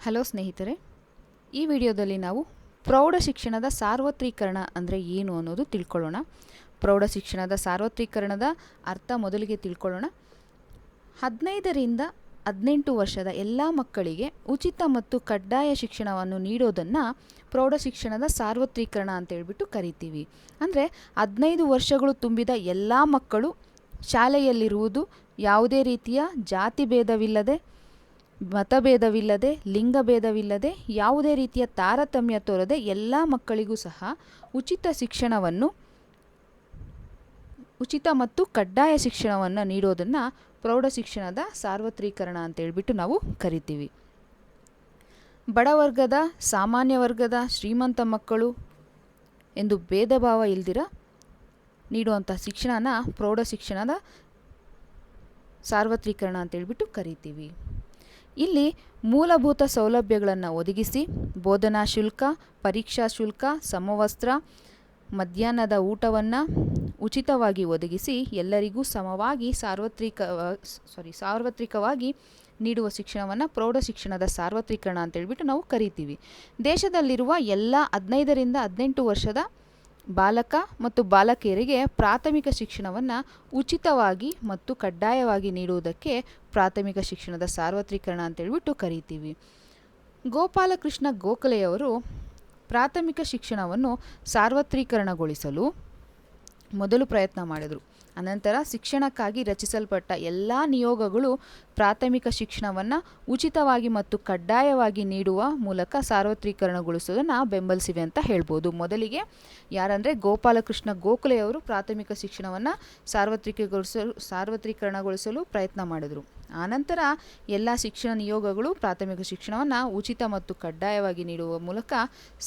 Hello ಸ್ನೇಹಿತರೆ, ಈ ವಿಡಿಯೋದಲ್ಲಿ ನಾವು ಪ್ರೌಢ ಶಿಕ್ಷಣದ ಸಾರ್ವತ್ರೀಕರಣ ಅಂದರೆ ಏನು ಅನ್ನೋದು ತಿಳ್ಕೊಳ್ಳೋಣ. ಪ್ರೌಢ ಶಿಕ್ಷಣದ ಸಾರ್ವತ್ರೀಕರಣದ ಅರ್ಥ ಮೊದಲಿಗೆ ತಿಳ್ಕೊಳ್ಳೋಣ. 15ರಿಂದ 18 ವರ್ಷದ ಎಲ್ಲ ಮಕ್ಕಳಿಗೆ ಉಚಿತ ಮತ್ತು ಕಡ್ಡಾಯ ಶಿಕ್ಷಣವನ್ನು ನೀಡೋದನ್ನು ಪ್ರೌಢ ಶಿಕ್ಷಣದ ಸಾರ್ವತ್ರೀಕರಣ ಅಂತ ಹೇಳ್ಬಿಟ್ಟು ಕರಿತೀವಿ. ಅಂದರೆ 15 ವರ್ಷಗಳು ತುಂಬಿದ ಎಲ್ಲ ಮಕ್ಕಳು ಶಾಲೆಯಲ್ಲಿರುವುದು ಯಾವುದೇ ರೀತಿಯ ಜಾತಿ ಭೇದವಿಲ್ಲದೆ, ಮತಭೇದವಿಲ್ಲದೆ, ಲಿಂಗಭೇದವಿಲ್ಲದೆ, ಯಾವುದೇ ರೀತಿಯ ತಾರತಮ್ಯ ತೋರದೆ ಎಲ್ಲ ಮಕ್ಕಳಿಗೂ ಸಹ ಉಚಿತ ಮತ್ತು ಕಡ್ಡಾಯ ಶಿಕ್ಷಣವನ್ನು ನೀಡೋದನ್ನು ಪ್ರೌಢ ಶಿಕ್ಷಣದ ಸಾರ್ವತ್ರೀಕರಣ ಅಂತ ಹೇಳ್ಬಿಟ್ಟು ನಾವು ಕರಿತೀವಿ. ಬಡವರ್ಗದ, ಸಾಮಾನ್ಯ ವರ್ಗದ, ಶ್ರೀಮಂತ ಮಕ್ಕಳು ಎಂದು ಭೇದ ಭಾವ ಇಲ್ದಿರ ನೀಡುವಂಥ ಶಿಕ್ಷಣನ ಪ್ರೌಢ ಶಿಕ್ಷಣದ ಸಾರ್ವತ್ರೀಕರಣ ಅಂತ ಹೇಳ್ಬಿಟ್ಟು ಕರಿತೀವಿ. ಇಲ್ಲಿ ಮೂಲಭೂತ ಸೌಲಭ್ಯಗಳನ್ನು ಒದಗಿಸಿ ಬೋಧನಾ ಶುಲ್ಕ, ಪರೀಕ್ಷಾ ಶುಲ್ಕ, ಸಮವಸ್ತ್ರ, ಮಧ್ಯಾಹ್ನದ ಊಟವನ್ನು ಉಚಿತವಾಗಿ ಒದಗಿಸಿ ಎಲ್ಲರಿಗೂ ಸಮವಾಗಿ ಸಾರ್ವತ್ರಿಕವಾಗಿ ನೀಡುವ ಶಿಕ್ಷಣವನ್ನು ಪ್ರೌಢ ಶಿಕ್ಷಣದ ಸಾರ್ವತ್ರೀಕರಣ ಅಂತ ಹೇಳ್ಬಿಟ್ಟು ನಾವು ಕರಿತೀವಿ. ದೇಶದಲ್ಲಿರುವ ಎಲ್ಲ 15ರಿಂದ 18 ವರ್ಷದ ಬಾಲಕ ಮತ್ತು ಬಾಲಕಿಯರಿಗೆ ಪ್ರಾಥಮಿಕ ಶಿಕ್ಷಣವನ್ನು ಉಚಿತವಾಗಿ ಮತ್ತು ಕಡ್ಡಾಯವಾಗಿ ನೀಡುವುದಕ್ಕೆ ಪ್ರಾಥಮಿಕ ಶಿಕ್ಷಣದ ಸಾರ್ವತ್ರೀಕರಣ ಅಂತ ಹೇಳ್ಬಿಟ್ಟು ಕರಿತೀವಿ. ಗೋಪಾಲಕೃಷ್ಣ ಗೋಖಲೆಯವರು ಪ್ರಾಥಮಿಕ ಶಿಕ್ಷಣವನ್ನು ಸಾರ್ವತ್ರೀಕರಣಗೊಳಿಸಲು ಮೊದಲು ಪ್ರಯತ್ನ ಮಾಡಿದರು. ಅನಂತರ ಶಿಕ್ಷಣಕ್ಕಾಗಿ ರಚಿಸಲ್ಪಟ್ಟ ಎಲ್ಲ ನಿಯೋಗಗಳು ಪ್ರಾಥಮಿಕ ಶಿಕ್ಷಣವನ್ನು ಉಚಿತವಾಗಿ ಮತ್ತು ಕಡ್ಡಾಯವಾಗಿ ನೀಡುವ ಮೂಲಕ ಸಾರ್ವತ್ರೀಕರಣಗೊಳಿಸೋದನ್ನು ಬೆಂಬಲಿಸಿವೆ ಅಂತ ಹೇಳ್ಬೋದು. ಮೊದಲಿಗೆ ಯಾರಂದರೆ ಗೋಪಾಲಕೃಷ್ಣ ಗೋಖಲೆಯವರು ಪ್ರಾಥಮಿಕ ಶಿಕ್ಷಣವನ್ನು ಸಾರ್ವತ್ರೀಕರಣಗೊಳಿಸಲು ಪ್ರಯತ್ನ ಮಾಡಿದರು. ಆನಂತರ ಎಲ್ಲ ಶಿಕ್ಷಣ ನಿಯೋಗಗಳು ಪ್ರಾಥಮಿಕ ಶಿಕ್ಷಣವನ್ನು ಉಚಿತ ಮತ್ತು ಕಡ್ಡಾಯವಾಗಿ ನೀಡುವ ಮೂಲಕ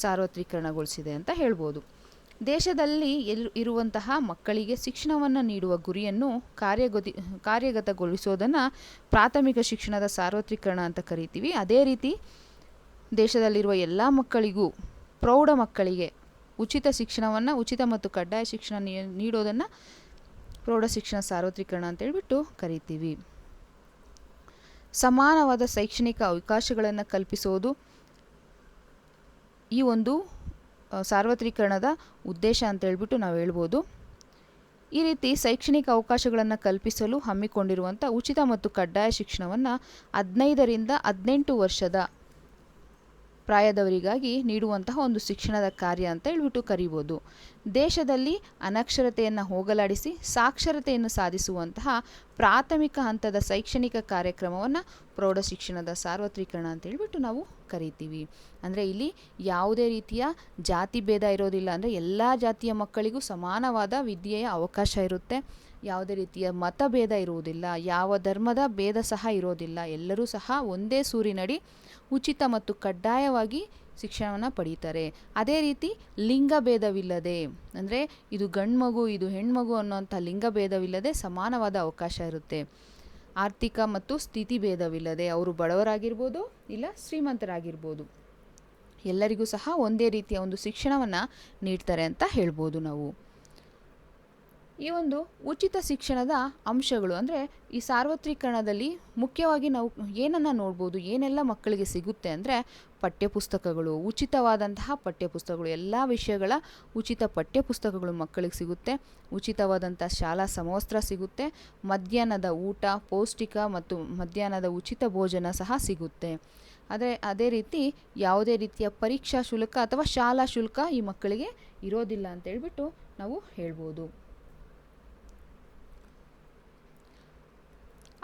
ಸಾರ್ವತ್ರೀಕರಣಗೊಳಿಸಿದೆ ಅಂತ ಹೇಳ್ಬೋದು. ದೇಶದಲ್ಲಿ ಇರುವಂತಹ ಮಕ್ಕಳಿಗೆ ಶಿಕ್ಷಣವನ್ನು ನೀಡುವ ಗುರಿಯನ್ನು ಕಾರ್ಯಗತಗೊಳಿಸೋದನ್ನು ಪ್ರಾಥಮಿಕ ಶಿಕ್ಷಣದ ಸಾರ್ವತ್ರೀಕರಣ ಅಂತ ಕರಿತೀವಿ. ಅದೇ ರೀತಿ ದೇಶದಲ್ಲಿರುವ ಎಲ್ಲ ಮಕ್ಕಳಿಗೂ, ಪ್ರೌಢ ಮಕ್ಕಳಿಗೆ ಉಚಿತ ಮತ್ತು ಕಡ್ಡಾಯ ಶಿಕ್ಷಣ ನೀಡೋದನ್ನು ಪ್ರೌಢ ಶಿಕ್ಷಣ ಸಾರ್ವತ್ರೀಕರಣ ಅಂತ ಹೇಳ್ಬಿಟ್ಟು ಕರಿತೀವಿ. ಸಮಾನವಾದ ಶೈಕ್ಷಣಿಕ ಅವಕಾಶಗಳನ್ನು ಕಲ್ಪಿಸೋದು ಈ ಒಂದು ಸಾರ್ವತ್ರೀಕರಣದ ಉದ್ದೇಶ ಅಂತ ಹೇಳ್ಬಿಟ್ಟು ನಾವು ಹೇಳ್ಬೋದು. ಈ ರೀತಿ ಶೈಕ್ಷಣಿಕ ಅವಕಾಶಗಳನ್ನು ಕಲ್ಪಿಸಲು ಹಮ್ಮಿಕೊಂಡಿರುವಂಥ ಉಚಿತ ಮತ್ತು ಕಡ್ಡಾಯ ಶಿಕ್ಷಣವನ್ನು 15ರಿಂದ 18 ವರ್ಷದ ಪ್ರಾಯದವರಿಗಾಗಿ ನೀಡುವಂತಹ ಒಂದು ಶಿಕ್ಷಣದ ಕಾರ್ಯ ಅಂತ ಹೇಳ್ಬಿಟ್ಟು ಕರಿಬೋದು. ದೇಶದಲ್ಲಿ ಅನಕ್ಷರತೆಯನ್ನು ಹೋಗಲಾಡಿಸಿ ಸಾಕ್ಷರತೆಯನ್ನು ಸಾಧಿಸುವಂತಹ ಪ್ರಾಥಮಿಕ ಹಂತದ ಶೈಕ್ಷಣಿಕ ಕಾರ್ಯಕ್ರಮವನ್ನು ಪ್ರೌಢ ಶಿಕ್ಷಣದ ಸಾರ್ವತ್ರೀಕರಣ ಅಂತ ಹೇಳ್ಬಿಟ್ಟು ನಾವು ಕರಿತೀವಿ. ಅಂದರೆ ಇಲ್ಲಿ ಯಾವುದೇ ರೀತಿಯ ಜಾತಿ ಭೇದ ಇರೋದಿಲ್ಲ. ಅಂದರೆ ಎಲ್ಲ ಜಾತಿಯ ಮಕ್ಕಳಿಗೂ ಸಮಾನವಾದ ವಿದ್ಯೆಯ ಅವಕಾಶ ಇರುತ್ತೆ. ಯಾವುದೇ ರೀತಿಯ ಮತಭೇದ ಇರುವುದಿಲ್ಲ, ಯಾವ ಧರ್ಮದ ಭೇದ ಸಹ ಇರೋದಿಲ್ಲ. ಎಲ್ಲರೂ ಸಹ ಒಂದೇ ಸೂರಿನಡಿ ಉಚಿತ ಮತ್ತು ಕಡ್ಡಾಯವಾಗಿ ಶಿಕ್ಷಣವನ್ನು ಪಡೀತಾರೆ. ಅದೇ ರೀತಿ ಲಿಂಗಭೇದವಿಲ್ಲದೆ, ಅಂದರೆ ಇದು ಗಂಡ್ಮಗು ಇದು ಹೆಣ್ಮಗು ಅನ್ನೋಂಥ ಲಿಂಗಭೇದವಿಲ್ಲದೆ ಸಮಾನವಾದ ಅವಕಾಶ ಇರುತ್ತೆ. ಆರ್ಥಿಕ ಮತ್ತು ಸ್ಥಿತಿ ಭೇದವಿಲ್ಲದೆ, ಅವರು ಬಡವರಾಗಿರ್ಬೋದು ಇಲ್ಲ ಶ್ರೀಮಂತರಾಗಿರ್ಬೋದು, ಎಲ್ಲರಿಗೂ ಸಹ ಒಂದೇ ರೀತಿಯ ಒಂದು ಶಿಕ್ಷಣವನ್ನು ನೀಡ್ತಾರೆ ಅಂತ ಹೇಳ್ಬೋದು ನಾವು. ಈ ಒಂದು ಉಚಿತ ಶಿಕ್ಷಣದ ಅಂಶಗಳು ಅಂದರೆ ಈ ಸಾರ್ವತ್ರೀಕರಣದಲ್ಲಿ ಮುಖ್ಯವಾಗಿ ನಾವು ಏನನ್ನು ನೋಡ್ಬೋದು, ಏನೆಲ್ಲ ಮಕ್ಕಳಿಗೆ ಸಿಗುತ್ತೆ ಅಂದರೆ ಪಠ್ಯಪುಸ್ತಕಗಳು, ಉಚಿತವಾದಂತಹ ಪಠ್ಯಪುಸ್ತಕಗಳು, ಎಲ್ಲ ವಿಷಯಗಳ ಉಚಿತ ಪಠ್ಯಪುಸ್ತಕಗಳು ಮಕ್ಕಳಿಗೆ ಸಿಗುತ್ತೆ. ಉಚಿತವಾದಂಥ ಶಾಲಾ ಸಮವಸ್ತ್ರ ಸಿಗುತ್ತೆ. ಮಧ್ಯಾಹ್ನದ ಊಟ, ಪೌಷ್ಟಿಕ ಮತ್ತು ಮಧ್ಯಾಹ್ನದ ಉಚಿತ ಭೋಜನ ಸಹ ಸಿಗುತ್ತೆ. ಅದೇ ರೀತಿ ಯಾವುದೇ ರೀತಿಯ ಪರೀಕ್ಷಾ ಶುಲ್ಕ ಅಥವಾ ಶಾಲಾ ಶುಲ್ಕ ಈ ಮಕ್ಕಳಿಗೆ ಇರೋದಿಲ್ಲ ಅಂತ ಹೇಳ್ಬಿಟ್ಟು ನಾವು ಹೇಳ್ಬೋದು.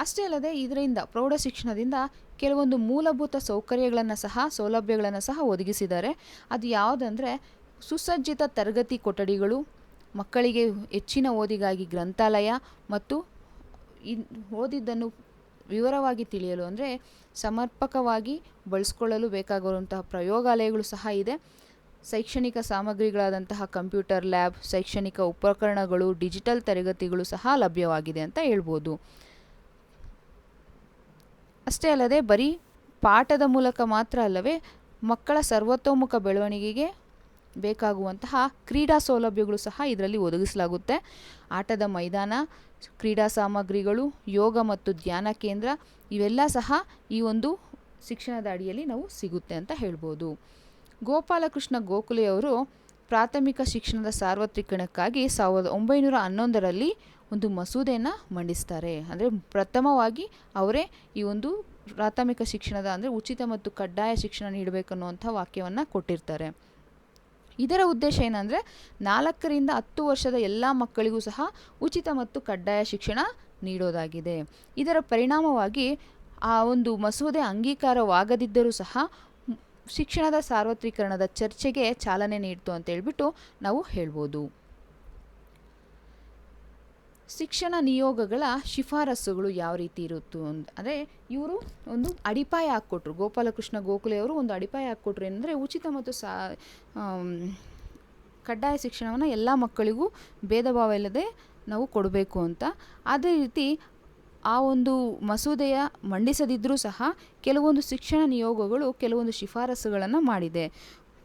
ಅಷ್ಟೇ ಅಲ್ಲದೆ ಇದರಿಂದ ಪ್ರೌಢ ಶಿಕ್ಷಣದಿಂದ ಕೆಲವೊಂದು ಮೂಲಭೂತ ಸೌಲಭ್ಯಗಳನ್ನು ಸಹ ಒದಗಿಸಿದ್ದಾರೆ. ಅದು ಯಾವುದಂದರೆ ಸುಸಜ್ಜಿತ ತರಗತಿ ಕೊಠಡಿಗಳು, ಮಕ್ಕಳಿಗೆ ಹೆಚ್ಚಿನ ಓದಿಗಾಗಿ ಗ್ರಂಥಾಲಯ ಮತ್ತು ಓದಿದ್ದನ್ನು ವಿವರವಾಗಿ ತಿಳಿಯಲು ಅಂದರೆ ಸಮರ್ಪಕವಾಗಿ ಬಳಸ್ಕೊಳ್ಳಲು ಬೇಕಾಗಿರುವಂತಹ ಪ್ರಯೋಗಾಲಯಗಳು ಸಹ ಇದೆ. ಶೈಕ್ಷಣಿಕ ಸಾಮಗ್ರಿಗಳಾದಂತಹ ಕಂಪ್ಯೂಟರ್ ಲ್ಯಾಬ್, ಶೈಕ್ಷಣಿಕ ಉಪಕರಣಗಳು, ಡಿಜಿಟಲ್ ತರಗತಿಗಳು ಸಹ ಲಭ್ಯವಾಗಿದೆ ಅಂತ ಹೇಳ್ಬೋದು. ಅಷ್ಟೇ ಅಲ್ಲದೆ ಬರೀ ಪಾಠದ ಮೂಲಕ ಮಾತ್ರ ಅಲ್ಲವೇ ಮಕ್ಕಳ ಸರ್ವತೋಮುಖ ಬೆಳವಣಿಗೆಗೆ ಬೇಕಾಗುವಂತಹ ಕ್ರೀಡಾ ಸೌಲಭ್ಯಗಳು ಸಹ ಇದರಲ್ಲಿ ಒದಗಿಸಲಾಗುತ್ತೆ. ಆಟದ ಮೈದಾನ, ಕ್ರೀಡಾ ಸಾಮಗ್ರಿಗಳು, ಯೋಗ ಮತ್ತು ಧ್ಯಾನ ಕೇಂದ್ರ ಇವೆಲ್ಲ ಸಹ ಈ ಒಂದು ಶಿಕ್ಷಣದ ಅಡಿಯಲ್ಲಿ ನಾವು ಸಿಗುತ್ತೆ ಅಂತ ಹೇಳ್ಬೋದು. ಗೋಪಾಲಕೃಷ್ಣ ಗೋಖಲೆಯವರು ಪ್ರಾಥಮಿಕ ಶಿಕ್ಷಣದ ಸಾರ್ವತ್ರೀಕರಣಕ್ಕಾಗಿ 1911ರಲ್ಲಿ ಒಂದು ಮಸೂದೆಯನ್ನು ಮಂಡಿಸ್ತಾರೆ. ಅಂದರೆ ಪ್ರಥಮವಾಗಿ ಅವರೇ ಈ ಒಂದು ಪ್ರಾಥಮಿಕ ಶಿಕ್ಷಣದ ಅಂದರೆ ಉಚಿತ ಮತ್ತು ಕಡ್ಡಾಯ ಶಿಕ್ಷಣ ನೀಡಬೇಕನ್ನುವಂಥ ವಾಕ್ಯವನ್ನು ಕೊಟ್ಟಿರ್ತಾರೆ. ಇದರ ಉದ್ದೇಶ ಏನಂದರೆ 4ರಿಂದ 10 ವರ್ಷದ ಎಲ್ಲ ಮಕ್ಕಳಿಗೂ ಸಹ ಉಚಿತ ಮತ್ತು ಕಡ್ಡಾಯ ಶಿಕ್ಷಣ ನೀಡೋದಾಗಿದೆ. ಇದರ ಪರಿಣಾಮವಾಗಿ ಆ ಒಂದು ಮಸೂದೆ ಅಂಗೀಕಾರವಾಗದಿದ್ದರೂ ಸಹ ಶಿಕ್ಷಣದ ಸಾರ್ವತ್ರೀಕರಣದ ಚರ್ಚೆಗೆ ಚಾಲನೆ ನೀಡಿತು ಅಂತ ಹೇಳ್ಬಿಟ್ಟು ನಾವು ಹೇಳ್ಬೋದು. ಶಿಕ್ಷಣ ನಿಯೋಗಗಳ ಶಿಫಾರಸುಗಳು ಯಾವ ರೀತಿ ಇರುತ್ತು ಅಂದರೆ ಇವರು ಒಂದು ಅಡಿಪಾಯ ಹಾಕ್ಕೊಟ್ರು. ಗೋಪಾಲಕೃಷ್ಣ ಗೋಖಲೆಯವರು ಒಂದು ಅಡಿಪಾಯ ಹಾಕ್ಕೊಟ್ರು. ಏನಂದರೆ ಉಚಿತ ಮತ್ತು ಕಡ್ಡಾಯ ಶಿಕ್ಷಣವನ್ನು ಎಲ್ಲ ಮಕ್ಕಳಿಗೂ ಭೇದ ಭಾವ ಇಲ್ಲದೆ ನಾವು ಕೊಡಬೇಕು ಅಂತ. ಅದೇ ರೀತಿ ಆ ಒಂದು ಮಸೂದೆಯ ಮಂಡಿಸದಿದ್ದರೂ ಸಹ ಕೆಲವೊಂದು ಶಿಕ್ಷಣ ನಿಯೋಗಗಳು ಕೆಲವೊಂದು ಶಿಫಾರಸುಗಳನ್ನು ಮಾಡಿದೆ.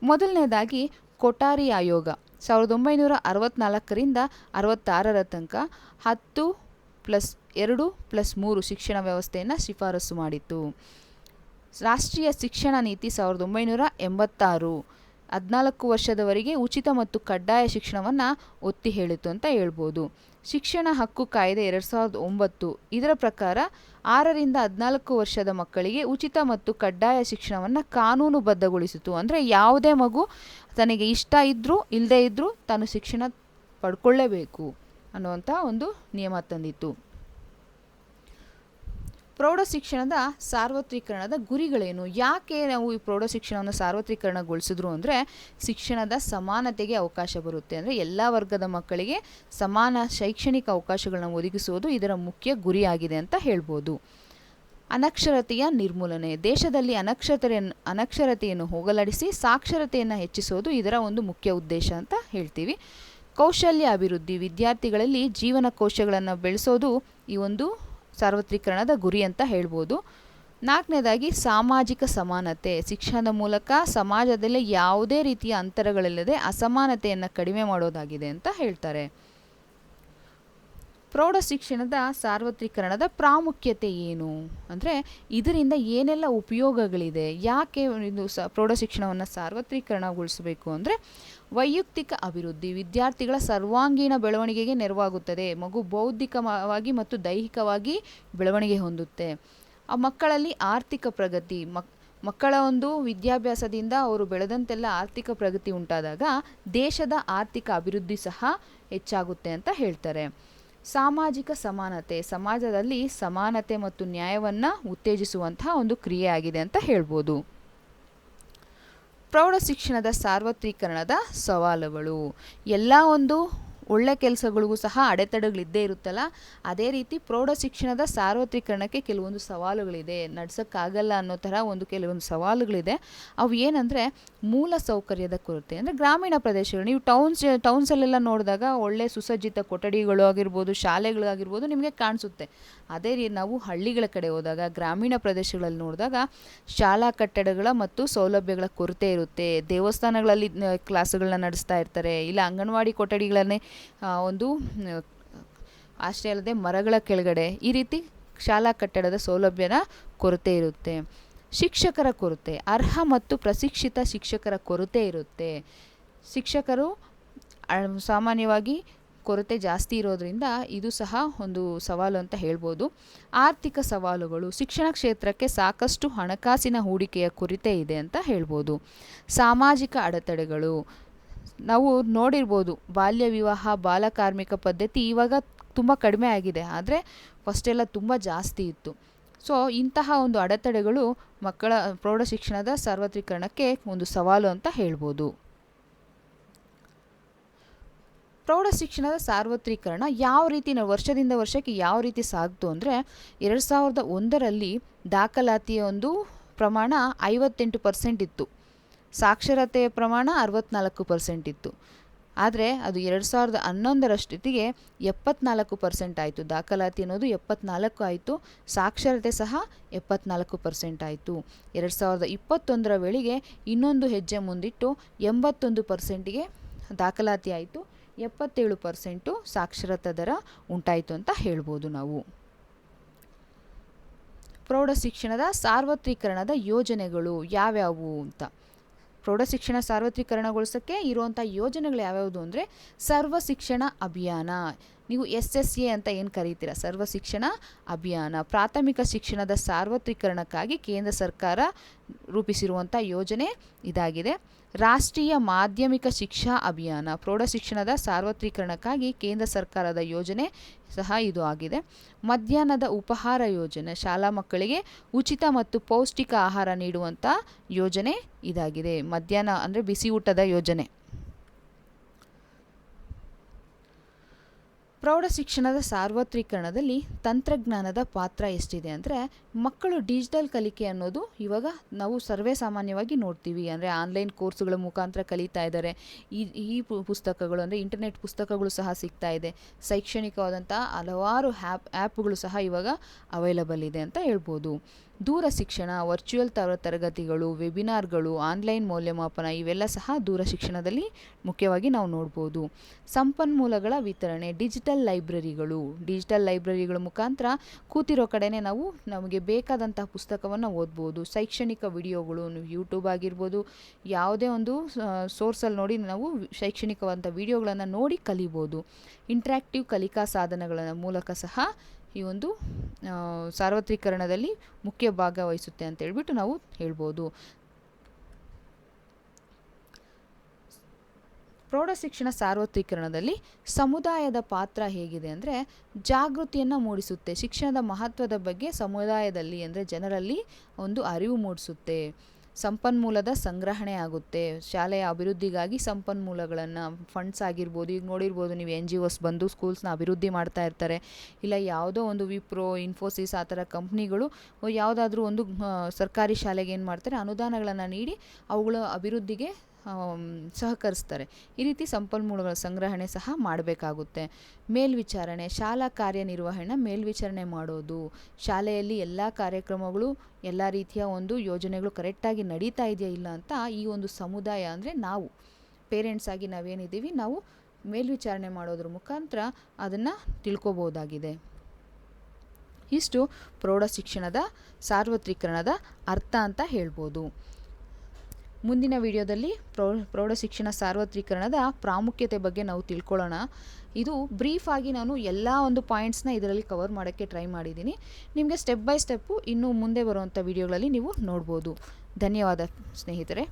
ಮೊದಲನೇದಾಗಿ ಕೊಠಾರಿ ಆಯೋಗ 1964ರಿಂದ 66ರ ತನಕ 10+2+3 ಶಿಕ್ಷಣ ವ್ಯವಸ್ಥೆಯನ್ನು ಶಿಫಾರಸು ಮಾಡಿತ್ತು. ರಾಷ್ಟ್ರೀಯ ಶಿಕ್ಷಣ ನೀತಿ 1986 14 ವರ್ಷದವರೆಗೆ ಉಚಿತ ಮತ್ತು ಕಡ್ಡಾಯ ಶಿಕ್ಷಣವನ್ನು ಒತ್ತಿ ಹೇಳಿತು ಅಂತ ಹೇಳ್ಬೋದು. ಶಿಕ್ಷಣ ಹಕ್ಕು ಕಾಯ್ದೆ 2009 ಇದರ ಪ್ರಕಾರ 6ರಿಂದ 14 ವರ್ಷದ ಮಕ್ಕಳಿಗೆ ಉಚಿತ ಮತ್ತು ಕಡ್ಡಾಯ ಶಿಕ್ಷಣವನ್ನು ಕಾನೂನುಬದ್ಧಗೊಳಿಸಿತು. ಅಂದರೆ ಯಾವುದೇ ಮಗು ತನಗೆ ಇಷ್ಟ ಇದ್ದರೂ ಇಲ್ಲದೇ ಇದ್ದರೂ ತಾನು ಶಿಕ್ಷಣ ಪಡ್ಕೊಳ್ಳೇಬೇಕು ಅನ್ನುವಂಥ ಒಂದು ನಿಯಮ ತಂದಿತ್ತು. ಪ್ರೌಢ ಶಿಕ್ಷಣದ ಸಾರ್ವತ್ರೀಕರಣದ ಗುರಿಗಳೇನು? ಯಾಕೆ ನಾವು ಈ ಪ್ರೌಢ ಶಿಕ್ಷಣವನ್ನು ಸಾರ್ವತ್ರೀಕರಣಗೊಳಿಸಿದ್ರು ಅಂದರೆ ಶಿಕ್ಷಣದ ಸಮಾನತೆಗೆ ಅವಕಾಶ ಬರುತ್ತೆ. ಅಂದರೆ ಎಲ್ಲ ವರ್ಗದ ಮಕ್ಕಳಿಗೆ ಸಮಾನ ಶೈಕ್ಷಣಿಕ ಅವಕಾಶಗಳನ್ನು ಒದಗಿಸುವುದು ಇದರ ಮುಖ್ಯ ಗುರಿಯಾಗಿದೆ ಅಂತ ಹೇಳ್ಬೋದು. ಅನಕ್ಷರತೆಯ ನಿರ್ಮೂಲನೆ. ದೇಶದಲ್ಲಿ ಅನಕ್ಷರತೆಯನ್ನು ಹೋಗಲಾಡಿಸಿ ಸಾಕ್ಷರತೆಯನ್ನು ಹೆಚ್ಚಿಸೋದು ಇದರ ಒಂದು ಮುಖ್ಯ ಉದ್ದೇಶ ಅಂತ ಹೇಳ್ತೀವಿ. ಕೌಶಲ್ಯ ಅಭಿವೃದ್ಧಿ. ವಿದ್ಯಾರ್ಥಿಗಳಲ್ಲಿ ಜೀವನ ಕೌಶಲ್ಯಗಳನ್ನು ಬೆಳೆಸೋದು ಈ ಒಂದು ಸಾರ್ವತ್ರೀಕರಣದ ಗುರಿ ಅಂತ ಹೇಳ್ಬೋದು. 4ನೇದಾಗಿ ಸಾಮಾಜಿಕ ಸಮಾನತೆ. ಶಿಕ್ಷಣದ ಮೂಲಕ ಸಮಾಜದಲ್ಲಿ ಯಾವುದೇ ರೀತಿಯ ಅಂತರಗಳಿಲ್ಲದೆ ಅಸಮಾನತೆಯನ್ನು ಕಡಿಮೆ ಮಾಡೋದಾಗಿದೆ ಅಂತ ಹೇಳ್ತಾರೆ. ಪ್ರೌಢ ಶಿಕ್ಷಣದ ಸಾರ್ವತ್ರೀಕರಣದ ಪ್ರಾಮುಖ್ಯತೆ ಏನು ಅಂದರೆ ಇದರಿಂದ ಏನೆಲ್ಲ ಉಪಯೋಗಗಳಿದೆ, ಯಾಕೆ ಇದು ಪ್ರೌಢ ಶಿಕ್ಷಣವನ್ನು ಸಾರ್ವತ್ರೀಕರಣಗೊಳಿಸಬೇಕು ಅಂದರೆ ವೈಯಕ್ತಿಕ ಅಭಿವೃದ್ಧಿ. ವಿದ್ಯಾರ್ಥಿಗಳ ಸರ್ವಾಂಗೀಣ ಬೆಳವಣಿಗೆಗೆ ನೆರವಾಗುತ್ತದೆ. ಮಗು ಬೌದ್ಧಿಕವಾಗಿ ಮತ್ತು ದೈಹಿಕವಾಗಿ ಬೆಳವಣಿಗೆ ಹೊಂದುತ್ತೆ. ಆ ಮಕ್ಕಳಲ್ಲಿ ಆರ್ಥಿಕ ಪ್ರಗತಿ. ಮಕ್ಕಳ ಒಂದು ವಿದ್ಯಾಭ್ಯಾಸದಿಂದ ಅವರು ಬೆಳೆದಂತೆಲ್ಲ ಆರ್ಥಿಕ ಪ್ರಗತಿ ಉಂಟಾದಾಗ ದೇಶದ ಆರ್ಥಿಕ ಅಭಿವೃದ್ಧಿ ಸಹ ಹೆಚ್ಚಾಗುತ್ತೆ ಅಂತ ಹೇಳ್ತಾರೆ. ಸಾಮಾಜಿಕ ಸಮಾನತೆ. ಸಮಾಜದಲ್ಲಿ ಸಮಾನತೆ ಮತ್ತು ನ್ಯಾಯವನ್ನು ಉತ್ತೇಜಿಸುವಂತಹ ಒಂದು ಕ್ರಿಯೆಯಾಗಿದೆ ಅಂತ ಹೇಳ್ಬೋದು. ಪ್ರೌಢ ಶಿಕ್ಷಣದ ಸಾರ್ವತ್ರೀಕರಣದ ಸವಾಲುಗಳು. ಎಲ್ಲ ಒಂದು ಒಳ್ಳೆ ಕೆಲಸಗಳಿಗೂ ಸಹ ಅಡೆತಡೆಗಳಿದ್ದೇ ಇರುತ್ತಲ್ಲ, ಅದೇ ರೀತಿ ಪ್ರೌಢ ಶಿಕ್ಷಣದ ಸಾರ್ವತ್ರೀಕರಣಕ್ಕೆ ಕೆಲವೊಂದು ಸವಾಲುಗಳಿದೆ. ನಡ್ಸೋಕ್ಕಾಗಲ್ಲ ಅನ್ನೋ ಥರ ಕೆಲವೊಂದು ಸವಾಲುಗಳಿದೆ. ಅವು ಏನಂದರೆ ಮೂಲ ಸೌಕರ್ಯದ ಕೊರತೆ. ಅಂದರೆ ಗ್ರಾಮೀಣ ಪ್ರದೇಶಗಳು, ನೀವು ಟೌನ್ಸಲ್ಲೆಲ್ಲ ನೋಡಿದಾಗ ಒಳ್ಳೆ ಸುಸಜ್ಜಿತ ಕೊಠಡಿಗಳು ಆಗಿರ್ಬೋದು, ಶಾಲೆಗಳಾಗಿರ್ಬೋದು ನಿಮಗೆ ಕಾಣಿಸುತ್ತೆ. ಅದೇ ರೀತಿ ನಾವು ಹಳ್ಳಿಗಳ ಕಡೆ ಹೋದಾಗ, ಗ್ರಾಮೀಣ ಪ್ರದೇಶಗಳಲ್ಲಿ ನೋಡಿದಾಗ ಶಾಲಾ ಕಟ್ಟಡಗಳ ಮತ್ತು ಸೌಲಭ್ಯಗಳ ಕೊರತೆ ಇರುತ್ತೆ. ದೇವಸ್ಥಾನಗಳಲ್ಲಿ ಕ್ಲಾಸುಗಳನ್ನ ನಡೆಸ್ತಾ ಇರ್ತಾರೆ, ಇಲ್ಲ ಅಂಗನವಾಡಿ ಕೊಠಡಿಗಳನ್ನೇ ಒಂದು ಅಷ್ಟೇ ಅಲ್ಲದೆ ಮರಗಳ ಕೆಳಗಡೆ ಈ ರೀತಿ ಶಾಲಾ ಕಟ್ಟಡದ ಸೌಲಭ್ಯದ ಕೊರತೆ ಇರುತ್ತೆ. ಶಿಕ್ಷಕರ ಕೊರತೆ. ಅರ್ಹ ಮತ್ತು ಪ್ರಶಿಕ್ಷಿತ ಶಿಕ್ಷಕರ ಕೊರತೆ ಇರುತ್ತೆ. ಶಿಕ್ಷಕರು ಸಾಮಾನ್ಯವಾಗಿ ಕೊರತೆ ಜಾಸ್ತಿ ಇರೋದ್ರಿಂದ ಇದು ಸಹ ಒಂದು ಸವಾಲು ಅಂತ ಹೇಳ್ಬೋದು. ಆರ್ಥಿಕ ಸವಾಲುಗಳು. ಶಿಕ್ಷಣ ಕ್ಷೇತ್ರಕ್ಕೆ ಸಾಕಷ್ಟು ಹಣಕಾಸಿನ ಹೂಡಿಕೆಯ ಕೊರತೆ ಇದೆ ಅಂತ ಹೇಳ್ಬೋದು. ಸಾಮಾಜಿಕ ಅಡೆತಡೆಗಳು. ನಾವು ನೋಡಿರ್ಬೋದು, ಬಾಲ್ಯ ವಿವಾಹ, ಬಾಲಕಾರ್ಮಿಕ ಪದ್ಧತಿ ಇವಾಗ ತುಂಬ ಕಡಿಮೆ ಆಗಿದೆ, ಆದರೆ ಫಸ್ಟೆಲ್ಲ ತುಂಬ ಜಾಸ್ತಿ ಇತ್ತು. ಸೊ ಇಂತಹ ಒಂದು ಅಡೆತಡೆಗಳು ಮಕ್ಕಳ ಪ್ರೌಢ ಶಿಕ್ಷಣದ ಸಾರ್ವತ್ರೀಕರಣಕ್ಕೆ ಒಂದು ಸವಾಲು ಅಂತ ಹೇಳ್ಬೋದು. ಪ್ರೌಢ ಶಿಕ್ಷಣದ ಸಾರ್ವತ್ರೀಕರಣ ಯಾವ ರೀತಿ ವರ್ಷದಿಂದ ವರ್ಷಕ್ಕೆ ಯಾವ ರೀತಿ ಸಾಗ್ತು ಅಂದರೆ 2001ರಲ್ಲಿ ದಾಖಲಾತಿಯ ಒಂದು ಪ್ರಮಾಣ 58% ಇತ್ತು. ಸಾಕ್ಷರತೆಯ ಪ್ರಮಾಣ 64% ಇತ್ತು. ಆದರೆ ಅದು 2011ರಷ್ಟೊತ್ತಿಗೆ 74% ಆಯಿತು. ದಾಖಲಾತಿ ಅನ್ನೋದು 74 ಆಯಿತು. ಸಾಕ್ಷರತೆ ಸಹ 74% ಆಯಿತು. 2021ರ ವೇಳೆಗೆ ಇನ್ನೊಂದು ಹೆಜ್ಜೆ ಮುಂದಿಟ್ಟು 81%ಗೆ ದಾಖಲಾತಿ ಆಯಿತು. 77% ಸಾಕ್ಷರತಾ ದರ ಉಂಟಾಯಿತು ಅಂತ ಹೇಳ್ಬೋದು ನಾವು. ಪ್ರೌಢ ಶಿಕ್ಷಣದ ಸಾರ್ವತ್ರೀಕರಣದ ಯೋಜನೆಗಳು ಯಾವ್ಯಾವು ಅಂತ. ಪ್ರೌಢ ಶಿಕ್ಷಣ ಸಾರ್ವತ್ರೀಕರಣಗೊಳಿಸೋಕ್ಕೆ ಇರುವಂಥ ಯೋಜನೆಗಳು ಯಾವ್ಯಾವುದು ಅಂದರೆ ಸರ್ವ ಶಿಕ್ಷಣ ಅಭಿಯಾನ, ನೀವು SSA ಅಂತ ಏನು ಕರೀತೀರ, ಸರ್ವ ಶಿಕ್ಷಣ ಅಭಿಯಾನ. ಪ್ರಾಥಮಿಕ ಶಿಕ್ಷಣದ ಸಾರ್ವತ್ರೀಕರಣಕ್ಕಾಗಿ ಕೇಂದ್ರ ಸರ್ಕಾರ ರೂಪಿಸಿರುವಂಥ ಯೋಜನೆ ಇದಾಗಿದೆ. ರಾಷ್ಟ್ರೀಯ ಮಾಧ್ಯಮಿಕ ಶಿಕ್ಷಾ ಅಭಿಯಾನ, ಪ್ರೌಢ ಶಿಕ್ಷಣದ ಸಾರ್ವತ್ರೀಕರಣಕ್ಕಾಗಿ ಕೇಂದ್ರ ಸರ್ಕಾರದ ಯೋಜನೆ ಸಹ ಇದು ಆಗಿದೆ. ಮಧ್ಯಾಹ್ನದ ಉಪಹಾರ ಯೋಜನೆ, ಶಾಲಾ ಮಕ್ಕಳಿಗೆ ಉಚಿತ ಮತ್ತು ಪೌಷ್ಟಿಕ ಆಹಾರ ನೀಡುವಂಥ ಯೋಜನೆ ಇದಾಗಿದೆ. ಮಧ್ಯಾಹ್ನ ಅಂದರೆ ಬಿಸಿ ಊಟದ ಯೋಜನೆ. ಪ್ರೌಢ ಶಿಕ್ಷಣದ ಸಾರ್ವತ್ರೀಕರಣದಲ್ಲಿ ತಂತ್ರಜ್ಞಾನದ ಪಾತ್ರ ಎಷ್ಟಿದೆ ಅಂದರೆ, ಮಕ್ಕಳು ಡಿಜಿಟಲ್ ಕಲಿಕೆ ಅನ್ನೋದು ಇವಾಗ ನಾವು ಸರ್ವೇ ಸಾಮಾನ್ಯವಾಗಿ ನೋಡ್ತೀವಿ. ಅಂದರೆ ಆನ್ಲೈನ್ ಕೋರ್ಸುಗಳ ಮುಖಾಂತರ ಕಲಿತಾ ಇದ್ದಾರೆ. ಈ ಪುಸ್ತಕಗಳು ಅಂದರೆ ಇಂಟರ್ನೆಟ್ ಪುಸ್ತಕಗಳು ಸಹ ಸಿಗ್ತಾ ಇದೆ. ಶೈಕ್ಷಣಿಕವಾದಂಥ ಹಲವಾರು ಆ್ಯಪ್ಗಳು ಸಹ ಇವಾಗ ಅವೈಲಬಲ್ ಇದೆ ಅಂತ ಹೇಳ್ಬೋದು. ದೂರ ಶಿಕ್ಷಣ, ವರ್ಚುವಲ್ ತರಗತಿಗಳು, ವೆಬಿನಾರ್ಗಳು, ಆನ್ಲೈನ್ ಮೌಲ್ಯಮಾಪನ ಇವೆಲ್ಲ ಸಹ ದೂರ ಶಿಕ್ಷಣದಲ್ಲಿ ಮುಖ್ಯವಾಗಿ ನಾವು ನೋಡ್ಬೋದು. ಸಂಪನ್ಮೂಲಗಳ ವಿತರಣೆ, ಡಿಜಿಟಲ್ ಲೈಬ್ರರಿಗಳ ಮುಖಾಂತರ ಕೂತಿರೋ ಕಡೆನೇ ನಾವು ನಮಗೆ ಬೇಕಾದಂತಹ ಪುಸ್ತಕವನ್ನು ಓದ್ಬೋದು. ಶೈಕ್ಷಣಿಕ ವಿಡಿಯೋಗಳು, ಯೂಟ್ಯೂಬ್ ಆಗಿರ್ಬೋದು, ಯಾವುದೇ ಒಂದು ಸೋರ್ಸಲ್ಲಿ ನೋಡಿ ನಾವು ಶೈಕ್ಷಣಿಕವಾದಂಥ ವಿಡಿಯೋಗಳನ್ನು ನೋಡಿ ಕಲಿಬೋದು. ಇಂಟ್ರ್ಯಾಕ್ಟಿವ್ ಕಲಿಕಾ ಸಾಧನಗಳ ಮೂಲಕ ಸಹ ಈ ಒಂದು ಸಾರ್ವತ್ರೀಕರಣದಲ್ಲಿ ಮುಖ್ಯ ಭಾಗ ವಹಿಸುತ್ತೆ ಅಂತ ಹೇಳ್ಬಿಟ್ಟು ನಾವು ಹೇಳ್ಬೋದು. ಪ್ರೌಢ ಶಿಕ್ಷಣ ಸಾರ್ವತ್ರೀಕರಣದಲ್ಲಿ ಸಮುದಾಯದ ಪಾತ್ರ ಹೇಗಿದೆ ಅಂದರೆ, ಜಾಗೃತಿಯನ್ನು ಮೂಡಿಸುತ್ತೆ. ಶಿಕ್ಷಣದ ಮಹತ್ವದ ಬಗ್ಗೆ ಸಮುದಾಯದಲ್ಲಿ ಅಂದರೆ ಜನರಲ್ಲಿ ಒಂದು ಅರಿವು ಮೂಡಿಸುತ್ತೆ. ಸಂಪನ್ಮೂಲದ ಸಂಗ್ರಹಣೆ ಆಗುತ್ತೆ. ಶಾಲೆಯ ಅಭಿವೃದ್ಧಿಗಾಗಿ ಸಂಪನ್ಮೂಲಗಳನ್ನು, ಫಂಡ್ಸ್ ಆಗಿರ್ಬೋದು, ಈಗ ನೋಡಿರ್ಬೋದು ನೀವು NGOs ಬಂದು ಸ್ಕೂಲ್ಸ್ನ ಅಭಿವೃದ್ಧಿ ಮಾಡ್ತಾ ಇರ್ತಾರೆ. ಇಲ್ಲ ಯಾವುದೋ ಒಂದು ವಿಪ್ರೋ, ಇನ್ಫೋಸಿಸ್ ಆ ಥರ ಕಂಪ್ನಿಗಳು ಯಾವುದಾದ್ರೂ ಒಂದು ಸರ್ಕಾರಿ ಶಾಲೆಗೆ ಏನು ಮಾಡ್ತಾರೆ, ಅನುದಾನಗಳನ್ನು ನೀಡಿ ಅವುಗಳ ಅಭಿವೃದ್ಧಿಗೆ ಸಹಕರಿಸ್ತಾರೆ. ಈ ರೀತಿ ಸಂಪನ್ಮೂಲಗಳ ಸಂಗ್ರಹಣೆ ಸಹ ಮಾಡಬೇಕಾಗುತ್ತೆ. ಮೇಲ್ವಿಚಾರಣೆ, ಶಾಲಾ ಕಾರ್ಯನಿರ್ವಹಣೆ ಮೇಲ್ವಿಚಾರಣೆ ಮಾಡೋದು. ಶಾಲೆಯಲ್ಲಿ ಎಲ್ಲ ಕಾರ್ಯಕ್ರಮಗಳು, ಎಲ್ಲ ರೀತಿಯ ಒಂದು ಯೋಜನೆಗಳು ಕರೆಕ್ಟಾಗಿ ನಡೀತಾ ಇದೆಯಾ ಇಲ್ಲ ಅಂತ ಈ ಒಂದು ಸಮುದಾಯ ಅಂದರೆ ನಾವು ಪೇರೆಂಟ್ಸ್ ಆಗಿ ನಾವೇನಿದ್ದೀವಿ ನಾವು ಮೇಲ್ವಿಚಾರಣೆ ಮಾಡೋದ್ರ ಮುಖಾಂತರ ಅದನ್ನು ತಿಳ್ಕೊಬೋದಾಗಿದೆ. ಇಷ್ಟು ಪ್ರೌಢ ಶಿಕ್ಷಣದ ಸಾರ್ವತ್ರೀಕರಣದ ಅರ್ಥ ಅಂತ ಹೇಳ್ಬೋದು. ಮುಂದಿನ ವಿಡಿಯೋದಲ್ಲಿ ಪ್ರೌಢ ಶಿಕ್ಷಣ ಸಾರ್ವತ್ರೀಕರಣದ ಪ್ರಾಮುಖ್ಯತೆ ಬಗ್ಗೆ ನಾವು ತಿಳ್ಕೊಳ್ಳೋಣ. ಇದು ಬ್ರೀಫ್ ಆಗಿ ನಾನು ಎಲ್ಲ ಒಂದು ಪಾಯಿಂಟ್ಸ್ನ ಇದರಲ್ಲಿ ಕವರ್ ಮಾಡೋಕ್ಕೆ ಟ್ರೈ ಮಾಡಿದ್ದೀನಿ. ನಿಮಗೆ ಸ್ಟೆಪ್ ಬೈ ಸ್ಟೆಪ್ಪು ಇನ್ನು ಮುಂದೆ ಬರುವಂಥ ವಿಡಿಯೋಗಳಲ್ಲಿ ನೀವು ನೋಡ್ಬೋದು. ಧನ್ಯವಾದ ಸ್ನೇಹಿತರೆ.